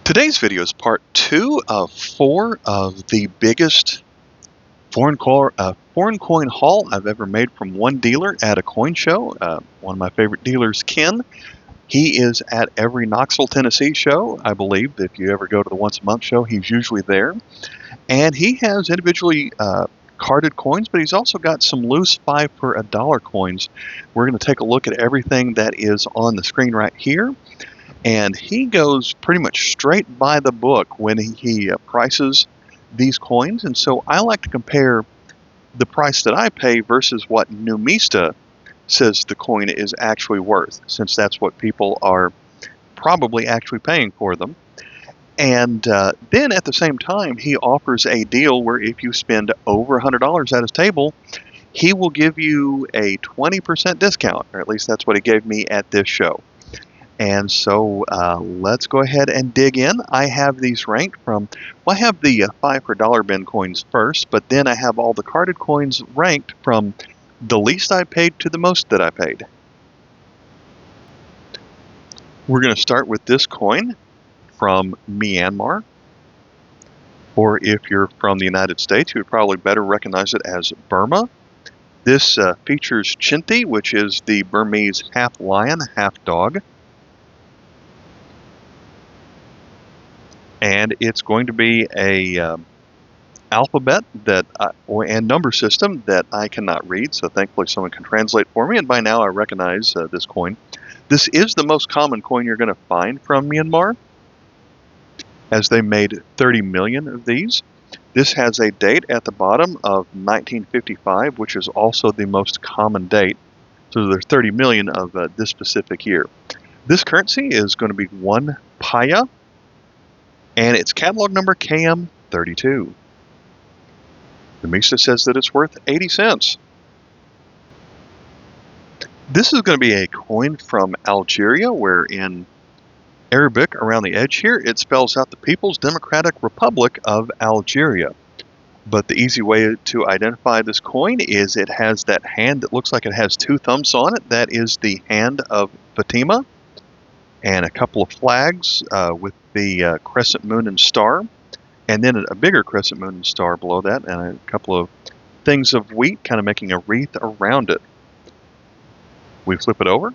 Today's video is part 2 of 4 of the biggest foreign coin haul I've ever made from one dealer at a coin show. One of my favorite dealers, Ken. He is at every Knoxville, Tennessee show, I believe. If you ever go to the once a month show, he's usually there. And he has individually carded coins, but he's also got some loose 5 for $1 coins. We're going to take a look at everything that is on the screen right here. And he goes pretty much straight by the book when he prices these coins. And so I like to compare the price that I pay versus what Numista says the coin is actually worth, since that's what people are probably actually paying for them. And then at the same time, he offers a deal where if you spend over $100 at his table, he will give you a 20% discount, or at least that's what he gave me at this show. And so let's go ahead and dig in. I have these ranked from, well, I have the 5 for $1 bin coins first, but then I have all the carded coins ranked from the least I paid to the most that I paid. We're going to start with this coin from Myanmar, or if you're from the United States, you would probably better recognize it as Burma. This features Chinti, which is the Burmese half lion, half dog. And it's going to be a alphabet and number system that I cannot read, so thankfully someone can translate for me, and by now I recognize this coin. This is the most common coin you're going to find from Myanmar, as they made 30 million of these. This has a date at the bottom of 1955, which is also the most common date. So there's 30 million of this specific year. This currency is going to be 1 paya, and its catalog number KM32. Numista says that it's worth 80 cents. This is going to be a coin from Algeria, where in Arabic around the edge here, it spells out the People's Democratic Republic of Algeria. But the easy way to identify this coin is it has that hand that looks like it has 2 thumbs on it. That is the hand of Fatima. And a couple of flags with the crescent moon and star, and then a bigger crescent moon and star below that, and a couple of things of wheat kind of making a wreath around it. We flip it over,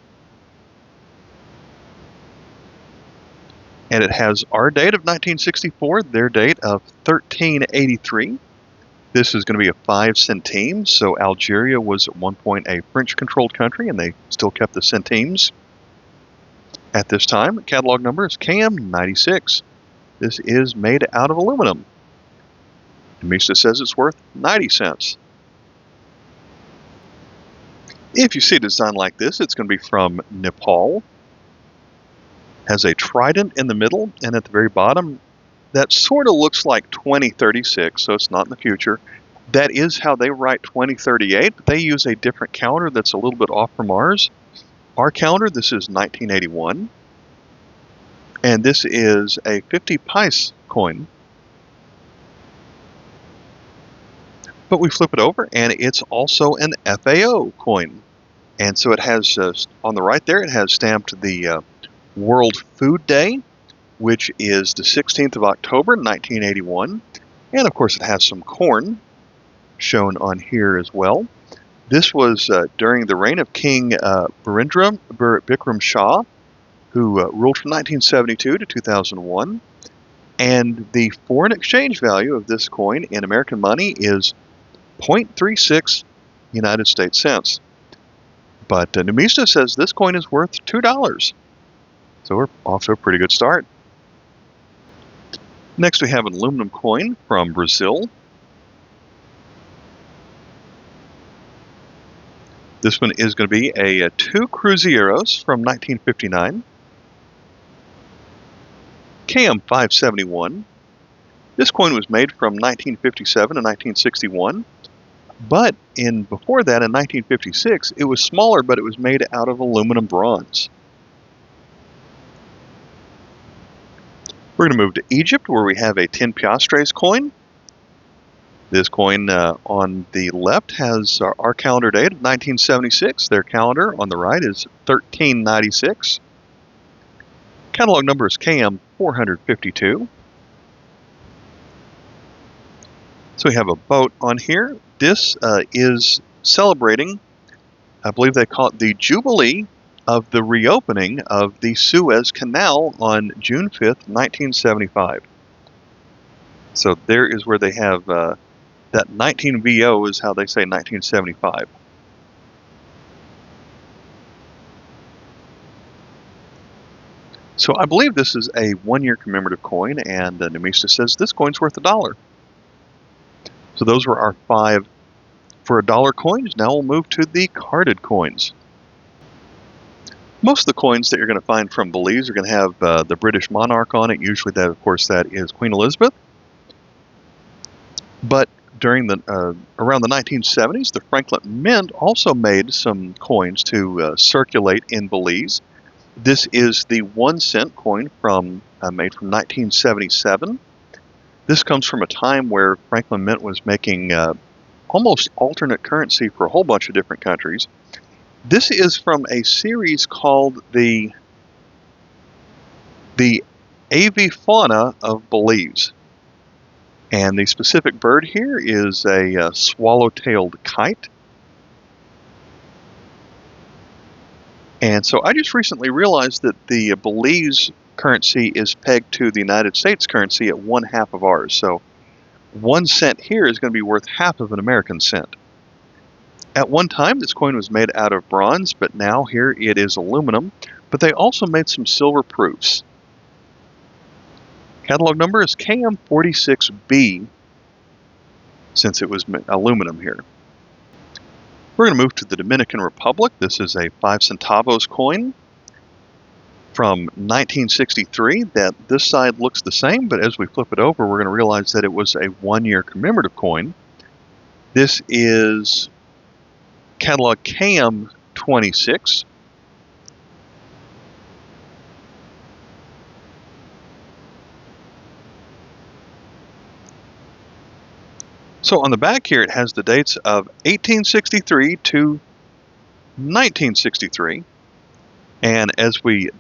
and it has our date of 1964, their date of 1383. This is going to be a 5 centimes, so Algeria was at one point a French-controlled country, and they still kept the centimes. At this time, catalog number is KM96. This is made out of aluminum. Numista says it's worth 90 cents. If you see a design like this, it's going to be from Nepal. Has a trident in the middle, and at the very bottom, that sort of looks like 2036, so it's not in the future. That is how they write 2038, but they use a different calendar that's a little bit off from ours. Our calendar, this is 1981, and this is a 50 pice coin. But we flip it over, and it's also an FAO coin. And so it has, on the right there, it has stamped the World Food Day, which is the 16th of October, 1981. And of course it has some corn shown on here as well. This was during the reign of King Birendra Bikram Shah, who ruled from 1972 to 2001. And the foreign exchange value of this coin in American money is 0.36 United States cents. But Numista says this coin is worth $2. So we're off to a pretty good start. Next we have an aluminum coin from Brazil. This one is going to be a 2 Cruzeiros from 1959. KM571. This coin was made from 1957 to 1961, but before that, in 1956, it was smaller, but it was made out of aluminum bronze. We're going to move to Egypt, where we have a 10 piastres coin. This coin on the left has our calendar date of 1976. Their calendar on the right is 1396. Catalog number is KM 452. So we have a boat on here. This is celebrating, I believe they call it the Jubilee of the reopening of the Suez Canal on June 5th, 1975. So there is where they have that 19 VO is how they say 1975. So I believe this is a one-year commemorative coin, and Nemista says this coin's worth $1. So those were our 5 for $1 coins. Now we'll move to the carded coins. Most of the coins that you're going to find from Belize are going to have the British monarch on it. Usually, that, of course, that is Queen Elizabeth. But during the around the 1970s, the Franklin Mint also made some coins to circulate in Belize. This is the 1 cent coin from made from 1977. This comes from a time where Franklin Mint was making almost alternate currency for a whole bunch of different countries. This is from a series called the Avifauna of Belize. And the specific bird here is a swallow-tailed kite. And so I just recently realized that the Belize currency is pegged to the United States currency at 1/2 of ours. So 1 cent here is going to be worth half of an American cent. At one time, this coin was made out of bronze, but now here it is aluminum. But they also made some silver proofs. Catalog number is KM46B, since it was aluminum here. We're going to move to the Dominican Republic. This is a 5 centavos coin from 1963. This side looks the same, but as we flip it over, we're going to realize that it was a 1-year commemorative coin. This is catalog KM26. So on the back here, it has the dates of 1863 to 1963. And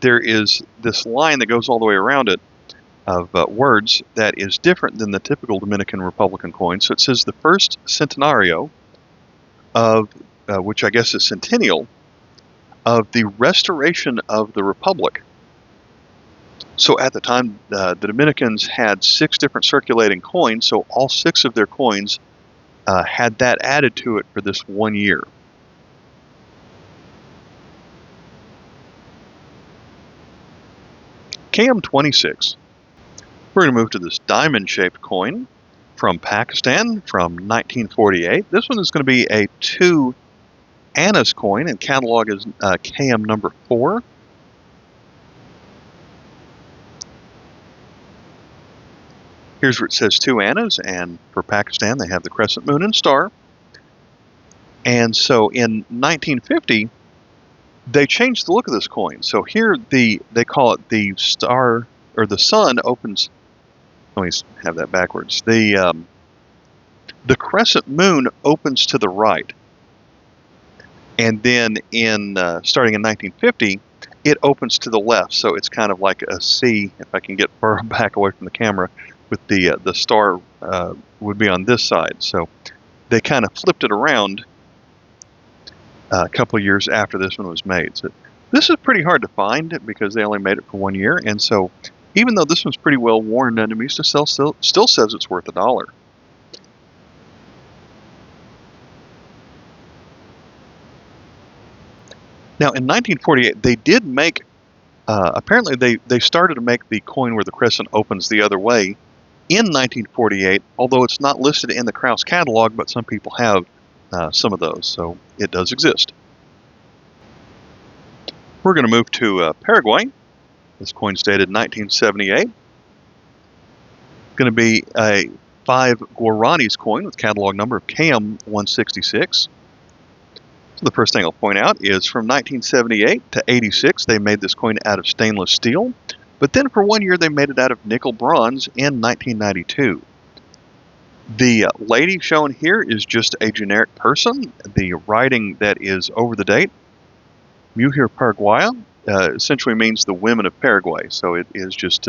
there is this line that goes all the way around it of words that is different than the typical Dominican Republican coin. So it says the first centenario of, which I guess is centennial, of the restoration of the Republic. So at the time, the Dominicans had 6 different circulating coins, so all 6 of their coins had that added to it for this 1 year. KM26. We're going to move to this diamond-shaped coin from Pakistan from 1948. This one is going to be a 2 annas coin, and catalog is KM number 4. Here's where it says 2 annas, and for Pakistan they have the crescent moon and star. And so in 1950, they changed the look of this coin. So here they call it the star, or the sun opens. Let me have that backwards. The crescent moon opens to the right, and then starting in 1950, it opens to the left. So it's kind of like a C. If I can get far back away from the camera, with the star would be on this side. So they kind of flipped it around a couple of years after this one was made. So this is pretty hard to find because they only made it for 1 year. And so even though this one's pretty well worn, Nemista still says it's worth $1. Now in 1948, they did make, apparently they started to make the coin where the crescent opens the other way in 1948, although it's not listed in the Krause catalog, but some people have some of those, so it does exist. We're going to move to Paraguay. This coin's dated 1978. Going to be a 5 guaranis coin with catalog number of KM166. So the first thing I'll point out is from 1978 to 86, they made this coin out of stainless steel. But then for 1 year, they made it out of nickel bronze in 1992. The lady shown here is just a generic person. The writing that is over the date, Mujer Paraguaya, essentially means the women of Paraguay. So it is just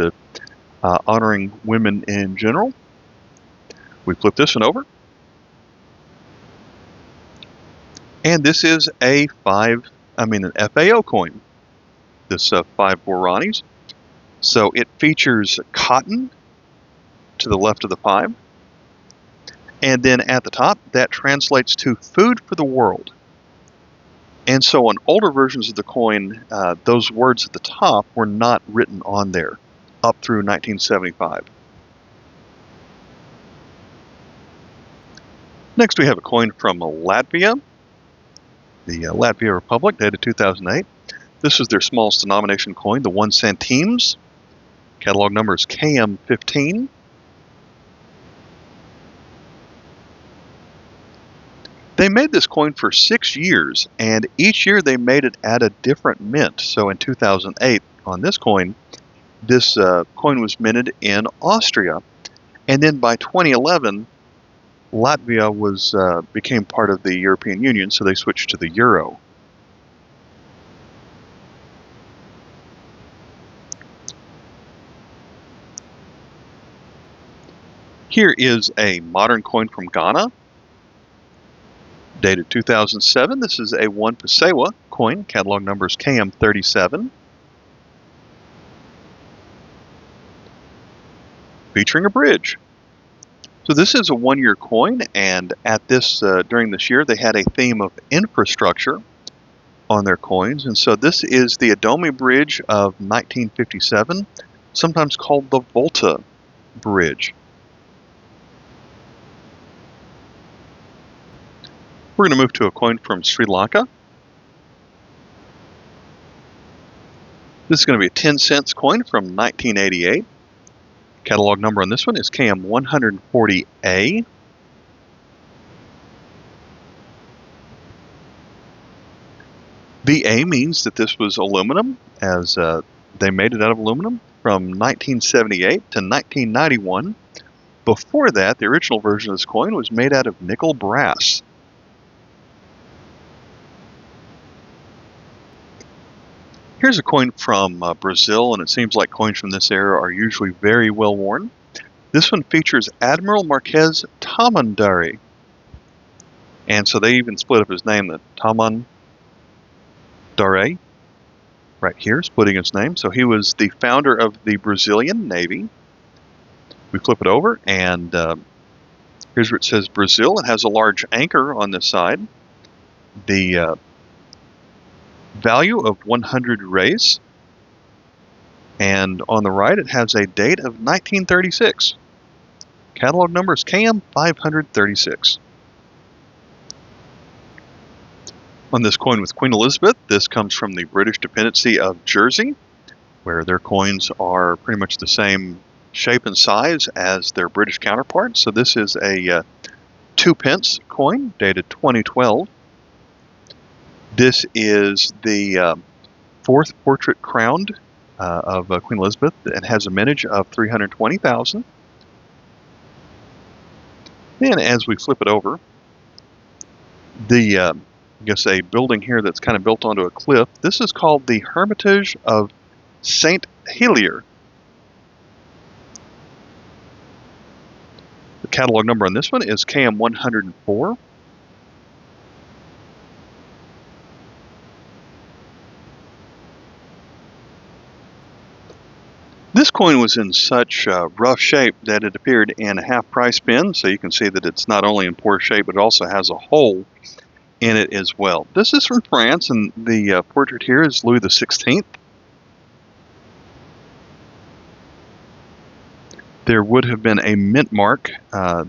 honoring women in general. We flip this one over. And this is an FAO coin. This 5 guaranis. So it features cotton to the left of the 5. And then at the top, that translates to food for the world. And so on older versions of the coin, those words at the top were not written on there up through 1975. Next, we have a coin from Latvia, the Latvia Republic, dated 2008. This is their smallest denomination coin, the 1 centimes. Catalog number is KM15. They made this coin for 6 years, and each year they made it at a different mint. So in 2008, on this coin was minted in Austria. And then by 2011, Latvia became part of the European Union, so they switched to the euro. Here is a modern coin from Ghana, dated 2007. This is a 1 Pesewa coin. Catalog number is KM37. Featuring a bridge. So this is a 1-year coin, and at during this year, they had a theme of infrastructure on their coins. And so this is the Adomi Bridge of 1957, sometimes called the Volta Bridge. We're going to move to a coin from Sri Lanka. This is going to be a 10 cents coin from 1988. Catalog number on this one is KM140A. The A means that this was aluminum, as they made it out of aluminum from 1978 to 1991. Before that, the original version of this coin was made out of nickel brass. Here's a coin from Brazil, and it seems like coins from this era are usually very well worn. This one features Admiral Marques Tamandari. And so they even split up his name, the Tamandare, right here, splitting his name. So he was the founder of the Brazilian Navy. We flip it over, and here's where it says Brazil. It has a large anchor on this side. The value of 100 reis, and on the right it has a date of 1936. Catalog number is KM536. On this coin with Queen Elizabeth, this comes from the British dependency of Jersey, where their coins are pretty much the same shape and size as their British counterparts. So this is a 2 pence coin dated 2012. This is the 4th portrait crowned of Queen Elizabeth. It has a mintage of 320,000. And as we flip it over, I guess a building here that's kind of built onto a cliff. This is called the Hermitage of Saint Helier. The catalog number on this one is KM104. This coin was in such rough shape that it appeared in a half-price bin, so you can see that it's not only in poor shape, but it also has a hole in it as well. This is from France, and the portrait here is Louis XVI. There would have been a mint mark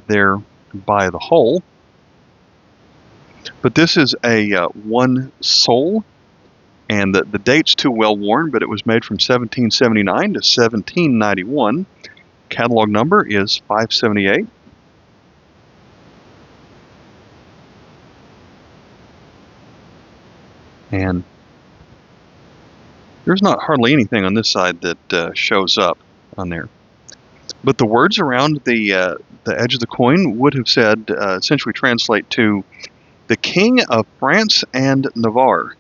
there by the hole, but this is a 1 sol. And the date's too well worn, but it was made from 1779 to 1791. Catalog number is 578. And there's not hardly anything on this side that shows up on there. But the words around the edge of the coin would have said, essentially translate to, the King of France and Navarre.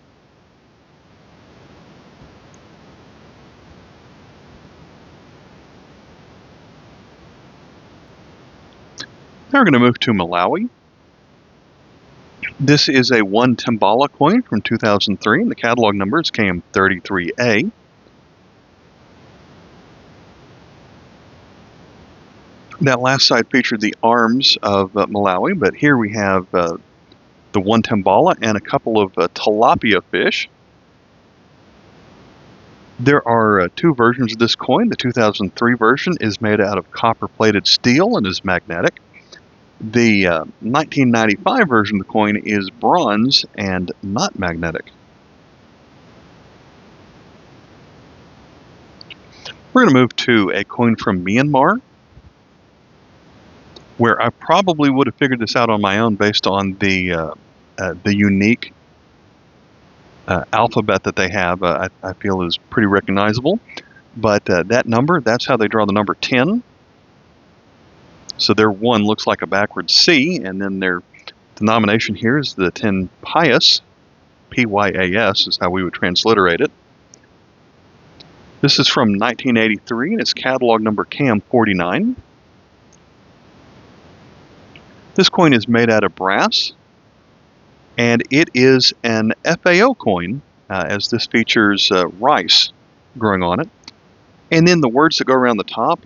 Now we're going to move to Malawi. This is a 1 Timbala coin from 2003, and the catalog number is KM33A. That last side featured the arms of Malawi, but here we have the 1 Timbala and a couple of tilapia fish. There are two versions of this coin. The 2003 version is made out of copper-plated steel and is magnetic. The 1995 version of the coin is bronze and not magnetic. We're going to move to a coin from Myanmar, where I probably would have figured this out on my own based on the unique alphabet that they have. I feel is pretty recognizable. But that number, that's how they draw the number 10. So their 1 looks like a backwards C, and then their denomination here is the 10 pias, P-Y-A-S is how we would transliterate it. This is from 1983, and its catalog number KM49. This coin is made out of brass, and it is an FAO coin, as this features rice growing on it. And then the words that go around the top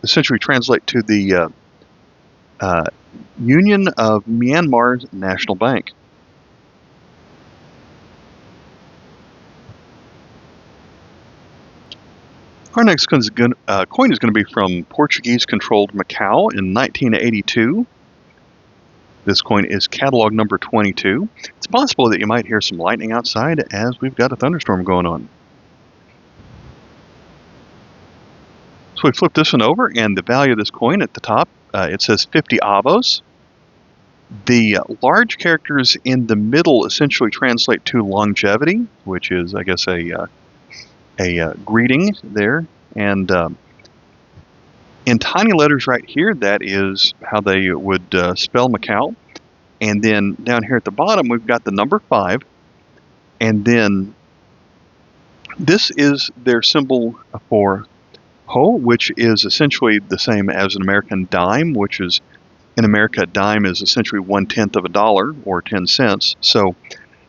essentially translate to the Union of Myanmar's National Bank. Our next coin is going to be from Portuguese-controlled Macao in 1982. This coin is catalog number 22. It's possible that you might hear some lightning outside as we've got a thunderstorm going on. So we flip this one over, and the value of this coin at the top, it says 50 avos. The large characters in the middle essentially translate to longevity, which is, I guess, a greeting there. And in tiny letters right here, that is how they would spell Macau. And then down here at the bottom, we've got the number 5. And then this is their symbol for Ho, which is essentially the same as an American dime, which is, in America, a dime is essentially 1/10 of a dollar, or 10 cents. So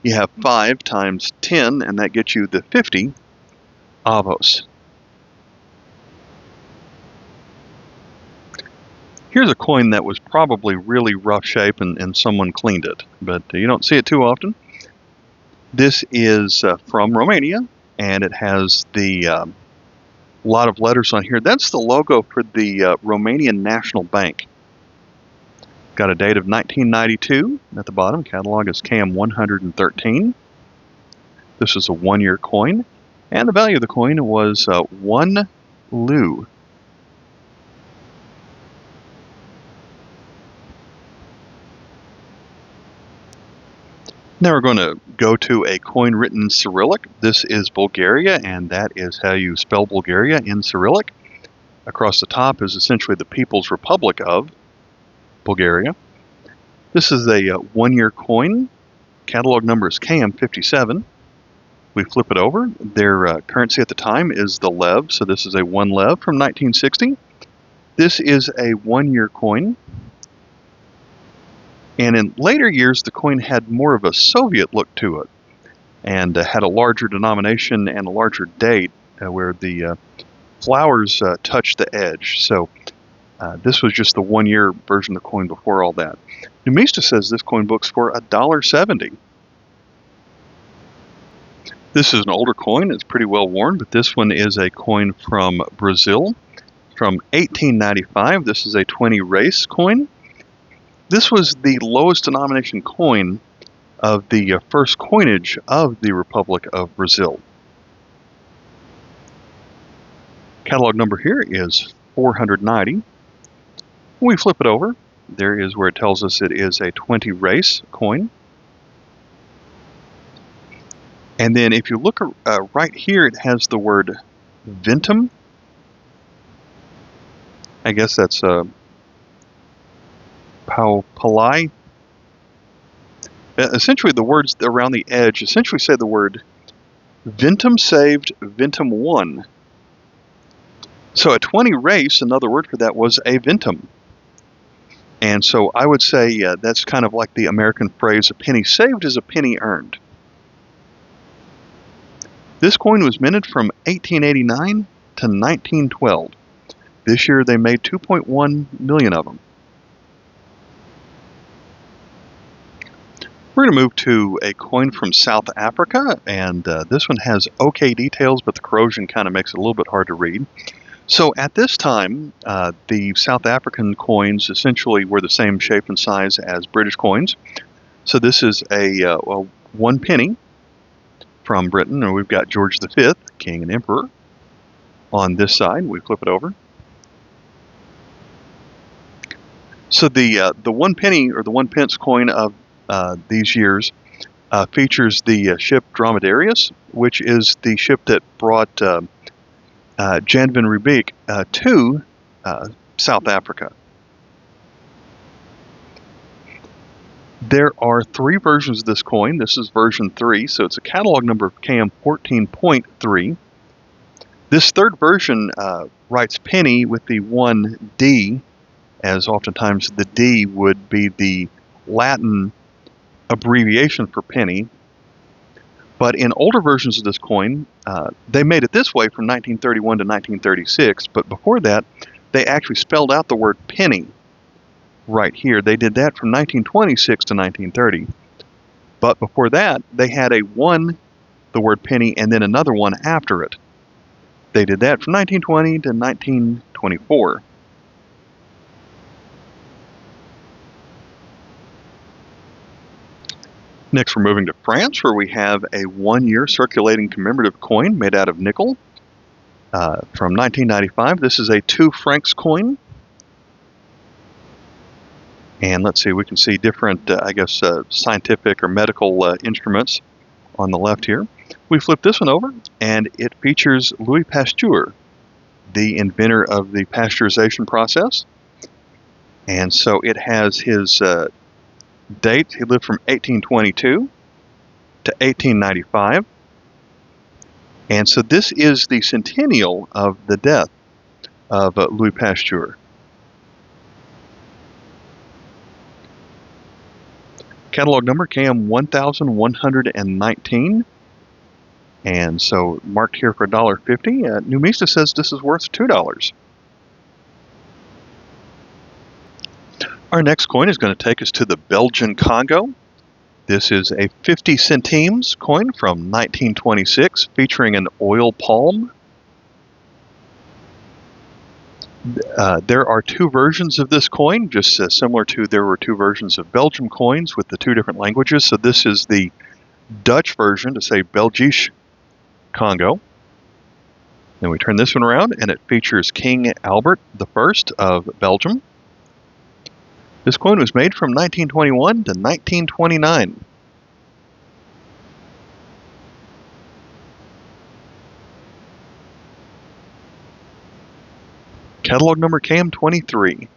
you have 5 times 10, and that gets you the 50 avos. Here's a coin that was probably really rough shape and someone cleaned it, but you don't see it too often. This is from Romania, and it has the lot of letters on here. That's the logo for the Romanian National Bank. Got a date of 1992 at the bottom. Catalog is KM113. This is a 1-year coin, and the value of the coin was 1 leu. Now we're going to go to a coin written in Cyrillic. This is Bulgaria, and that is how you spell Bulgaria in Cyrillic. Across the top is essentially the People's Republic of Bulgaria. This is a 1-year coin. Catalog number is KM57. We flip it over. Their currency at the time is the lev, so this is a 1 lev from 1960. This is a 1-year coin. And in later years, the coin had more of a Soviet look to it, and had a larger denomination and a larger date where the flowers touched the edge. So this was just the 1-year version of the coin before all that. Numista says this coin books for $1.70. This is an older coin. It's pretty well worn, but this one is a coin from Brazil from 1895. This is a 20 race coin. This was the lowest denomination coin of the first coinage of the Republic of Brazil. Catalog number here is 490. When we flip it over, there is where it tells us it is a 20 race coin. And then if you look right here, it has the word Ventum. I guess that's Palai. Essentially, the words around the edge essentially say the word Ventum saved, Ventum won. So a 20 race, another word for that was a Ventum. And so I would say that's kind of like the American phrase, a penny saved is a penny earned. This coin was minted from 1889 to 1912. This year they made 2.1 million of them. We're going to move to a coin from South Africa, and this one has okay details, but the corrosion kind of makes it a little bit hard to read. So at this time, the South African coins essentially were the same shape and size as British coins. So this is a 1 penny from Britain, and we've got George V, King and Emperor, on this side. We flip it over. So the 1 penny or the 1 pence coin of these years features the ship Dromedarius, which is the ship that brought Jan van Riebeeck to South Africa. There are 3 versions of this coin. This is version 3, so it's a catalog number of KM 14.3. This third version writes penny with the 1D, as oftentimes the D would be the Latin abbreviation for penny. But in older versions of this coin, they made it this way from 1931 to 1936, but before that, they actually spelled out the word penny right here. They did that from 1926 to 1930. But before that, they had a 1, the word penny, and then another 1 after it. They did that from 1920 to 1924. Next, we're moving to France, where we have a 1-year circulating commemorative coin made out of nickel from 1995. This is a 2 francs coin. And let's see, we can see different, scientific or medical instruments on the left here. We flip this one over, and it features Louis Pasteur, the inventor of the pasteurization process. And so it has his date. He lived from 1822 to 1895. And so this is the centennial of the death of Louis Pasteur. Catalog number KM 1119. And so marked here for $1.50. Numista says this is worth $2. Our next coin is going to take us to the Belgian Congo. This is a 50 centimes coin from 1926 featuring an oil palm. There are 2 versions of this coin, just similar to there were 2 versions of Belgium coins with the 2 different languages. So this is the Dutch version to say Belgisch Congo. Then we turn this one around and it features King Albert I of Belgium. This coin was made from 1921 to 1929. Catalog number KM23.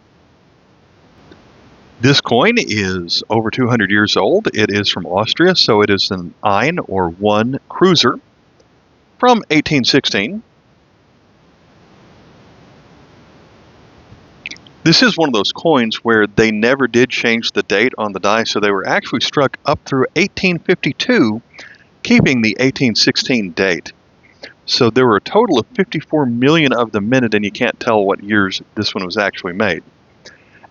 This coin is over 200 years old. It is from Austria, so it is an Ein or 1 cruiser from 1816. This is one of those coins where they never did change the date on the die, so they were actually struck up through 1852, keeping the 1816 date. So there were a total of 54 million of them minted, and you can't tell what years this one was actually made.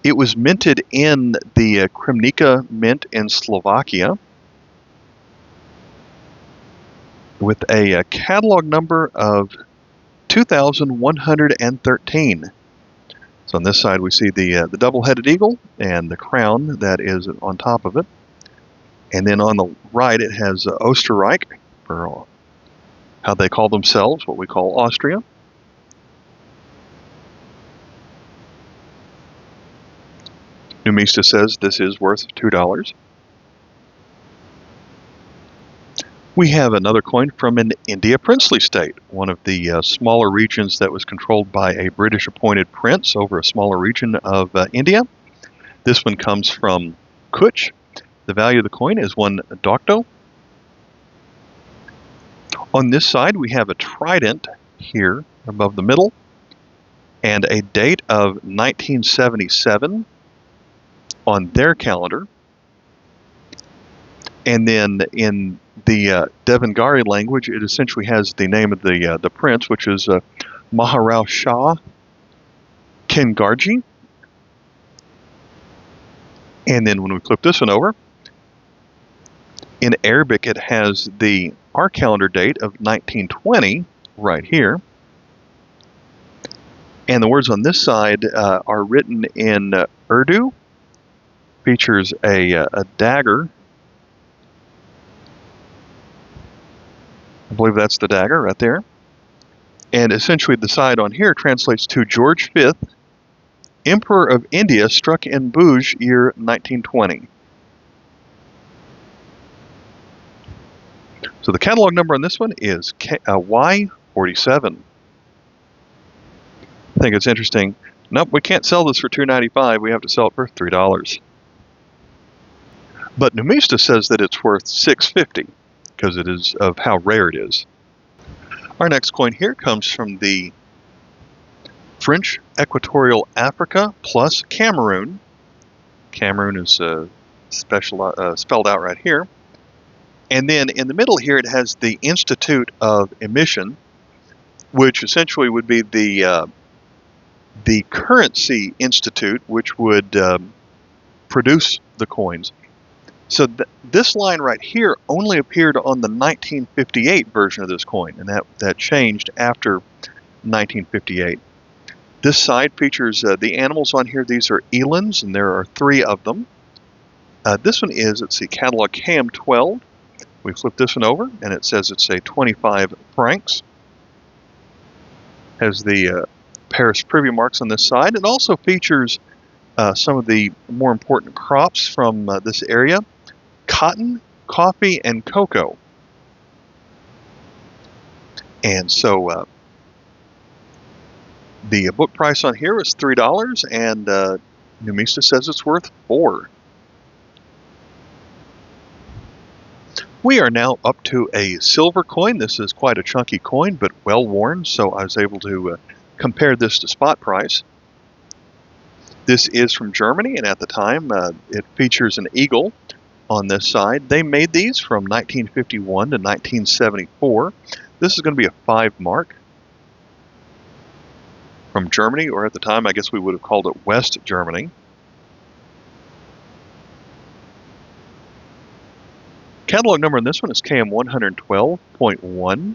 It was minted in the Kremnica mint in Slovakia with a catalog number of 2,113. So on this side we see the double-headed eagle and the crown that is on top of it. And then on the right it has Oostenrijk, for how they call themselves, what we call Austria. Numista says this is worth $2. We have another coin from an India princely state, one of the smaller regions that was controlled by a British appointed prince over a smaller region of India. This one comes from Kutch. The value of the coin is 1 docto. On this side we have a trident here above the middle and a date of 1977. on their calendar. And then in the Devangari language, it essentially has the name of the prince, which is Maharaj Shah Kingarji. And then when we flip this one over, in Arabic, it has our calendar date of 1920 right here. And the words on this side are written in Urdu. Features a dagger. I believe that's the dagger right there. And essentially the side on here translates to George V, Emperor of India, struck in Bhuj, year 1920. So the catalog number on this one is Y47. I think it's interesting. Nope, we can't sell this for $2.95. We have to sell it for $3. But Numista says that it's worth $6.50 because it is of how rare it is. Our next coin here comes from the French Equatorial Africa plus Cameroon. Cameroon is spelled out right here. And then in the middle here it has the Institute of Emission, which essentially would be the Currency Institute, which would produce the coins. So this line right here only appeared on the 1958 version of this coin, and that changed after 1958. This side features the animals on here. These are elands, and there are 3 of them. This one is, let's see, catalog KM12. We flip this one over, and it says it's a 25 francs. Has the Paris preview marks on this side. It also features some of the more important crops from this area: cotton, coffee, and cocoa. And so the book price on here is $3, and Numista says it's worth $4. We are now up to a silver coin. This is quite a chunky coin, but well worn, so I was able to compare this to spot price. This is from Germany, and at the time it features an eagle on this side. They made these from 1951 to 1974. This is going to be a 5 mark from Germany, or at the time I guess we would have called it West Germany. Catalog number on this one is KM112.1.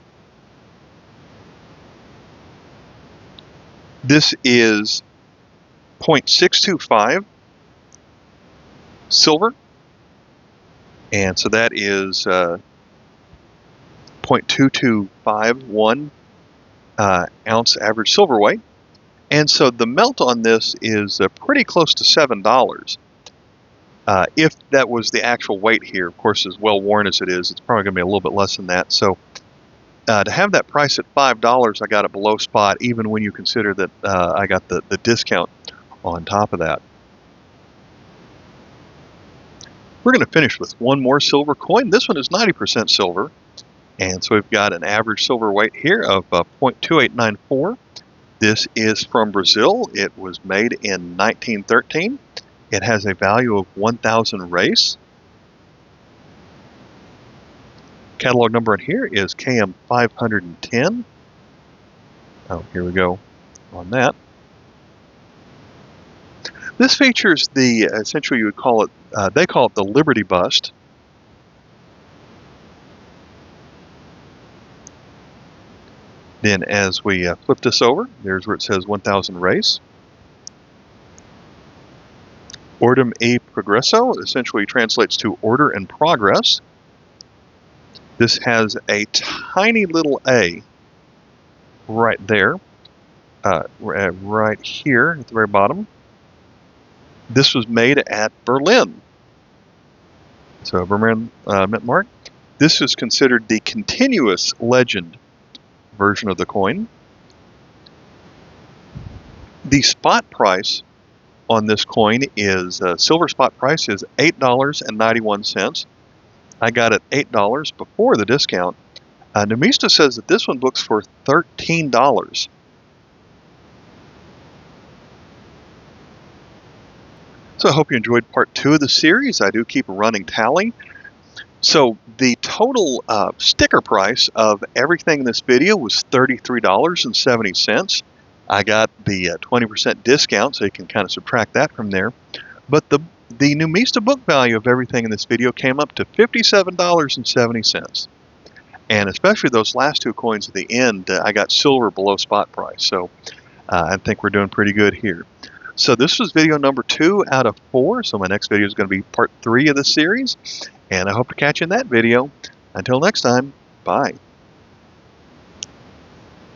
This is 0.625 silver, and so that is 0.2251 ounce average silver weight. And so the melt on this is pretty close to $7. If that was the actual weight here, of course, as well worn as it is, it's probably going to be a little bit less than that. So to have that price at $5, I got it below spot, even when you consider that I got the discount on top of that. We're going to finish with one more silver coin. This one is 90% silver, and so we've got an average silver weight here of 0.2894. This is from Brazil. It was made in 1913. It has a value of 1,000 reis. Catalog number in here is KM510. Oh, here we go on that. This features essentially you would call it, they call it the Liberty Bust. Then as we flip this over, there's where it says 1,000 reis. Ordem e progresso essentially translates to order and progress. This has a tiny little A right there, right here at the very bottom. This was made at Berlin. So Berlin mint mark. This is considered the continuous legend version of the coin. The spot price on this coin is, silver spot price is $8.91. I got it $8 before the discount. Numista says that this one books for $13. So I hope you enjoyed part 2 of the series. I do keep a running tally. So the total sticker price of everything in this video was $33.70. I got the 20% discount, so you can kind of subtract that from there. But the Numista book value of everything in this video came up to $57.70. And especially those last 2 coins at the end, I got silver below spot price. So I think we're doing pretty good here. So this was video number 2 out of 4. So my next video is going to be part 3 of the series. And I hope to catch you in that video. Until next time, bye.